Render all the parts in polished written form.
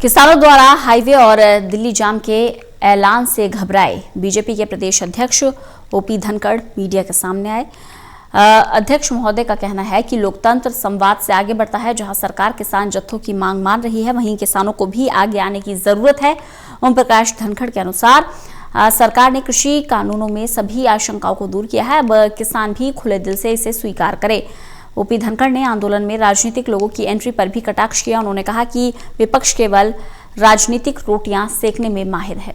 किसानों द्वारा हाईवे और दिल्ली जाम के ऐलान से घबराए बीजेपी के प्रदेश अध्यक्ष ओपी धनखड़ मीडिया के सामने आए। अध्यक्ष महोदय का कहना है कि लोकतंत्र संवाद से आगे बढ़ता है। जहां सरकार किसान जत्थों की मांग मान रही है, वहीं किसानों को भी आगे आने की जरूरत है। ओम प्रकाश धनखड़ के अनुसार सरकार ने कृषि कानूनों में सभी आशंकाओं को दूर किया है। अब किसान भी खुले दिल से इसे स्वीकार करे। ओपी धनखड़ ने आंदोलन में राजनीतिक लोगों की एंट्री पर भी कटाक्ष किया। उन्होंने कहा कि विपक्ष केवल राजनीतिक रोटियां सेकने में माहिर है।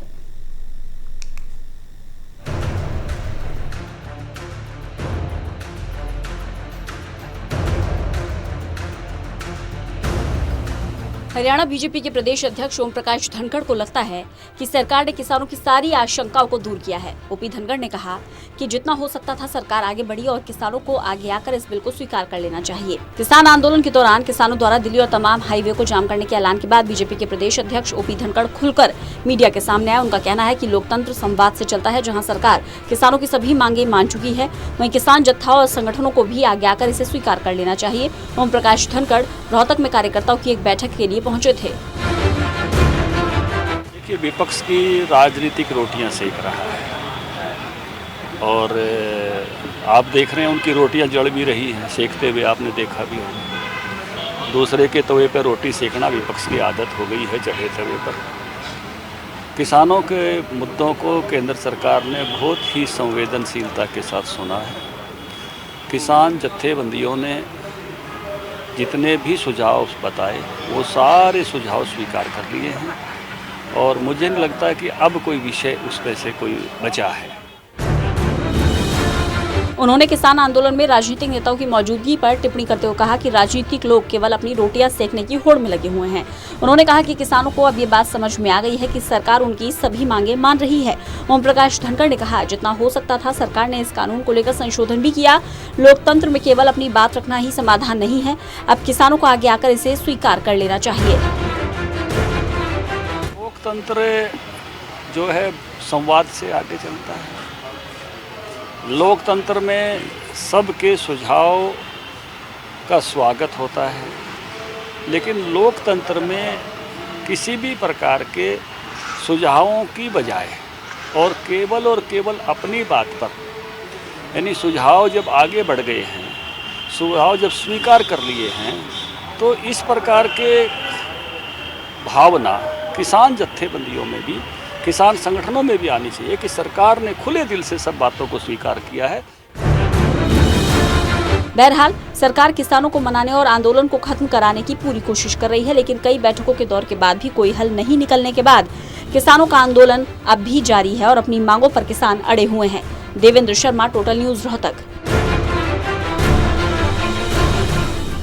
हरियाणा बीजेपी के प्रदेश अध्यक्ष ओम प्रकाश धनखड़ को लगता है कि सरकार ने किसानों की सारी आशंकाओं को दूर किया है। ओपी धनखड़ ने कहा कि जितना हो सकता था सरकार आगे बढ़ी और किसानों को आगे आकर इस बिल को स्वीकार कर लेना चाहिए। किसान आंदोलन के दौरान किसानों द्वारा दिल्ली और तमाम हाईवे को जाम करने के ऐलान के बाद बीजेपी के प्रदेश अध्यक्ष ओपी धनखड़ खुलकर मीडिया के सामने आए। उनका कहना है कि लोकतंत्र संवाद से चलता है। जहाँ सरकार किसानों की सभी मांगे मान चुकी है, वहीं किसान जत्था और संगठनों को भी आगे आकर इसे स्वीकार कर लेना चाहिए। ओम प्रकाश धनखड़ रोहतक में कार्यकर्ताओं की एक बैठक के लिए पहुंचे थे। देखिए, विपक्ष की राजनीतिक रोटियां सेक रहा है और आप देख रहे हैं उनकी रोटियां जल भी रही हैं सेकते हुए, आपने देखा भी होगा। दूसरे के तवे पर रोटी सेकना विपक्ष की आदत हो गई है चढ़े तवे पर। किसानों के मुद्दों को केंद्र सरकार ने बहुत ही संवेदनशीलता के साथ सुना है। किसान जत्थेबंदियों ने जितने भी सुझाव बताए वो सारे सुझाव स्वीकार कर लिए हैं और मुझे नहीं लगता कि अब कोई विषय उसमें से कोई बचा है। उन्होंने किसान आंदोलन में राजनीतिक नेताओं की मौजूदगी पर टिप्पणी करते हुए कहा कि राजनीतिक लोग केवल अपनी रोटियां सेकने की होड़ में लगे हुए हैं। उन्होंने कहा कि किसानों को अब ये बात समझ में आ गई है कि सरकार उनकी सभी मांगे मान रही है। ओम प्रकाश धनखड़ ने कहा, जितना हो सकता था सरकार ने इस कानून को लेकर संशोधन भी किया। लोकतंत्र में केवल अपनी बात रखना ही समाधान नहीं है। अब किसानों को आगे आकर इसे स्वीकार कर लेना चाहिए। लोकतंत्र जो है संवाद से आगे चलता है। लोकतंत्र में सबके सुझाव का स्वागत होता है, लेकिन लोकतंत्र में किसी भी प्रकार के सुझावों की बजाय और केवल अपनी बात पर, यानी सुझाव जब आगे बढ़ गए हैं, सुझाव जब स्वीकार कर लिए हैं, तो इस प्रकार के भावना किसान जत्थेबंदियों में भी, किसान संगठनों में भी आनी चाहिए कि सरकार ने खुले दिल से सब बातों को स्वीकार किया है। बहरहाल सरकार किसानों को मनाने और आंदोलन को खत्म कराने की पूरी कोशिश कर रही है, लेकिन कई बैठकों के दौर के बाद भी कोई हल नहीं निकलने के बाद किसानों का आंदोलन अब भी जारी है और अपनी मांगों पर किसान अड़े हुए हैं। Devendra Sharma, total news, Rohtak.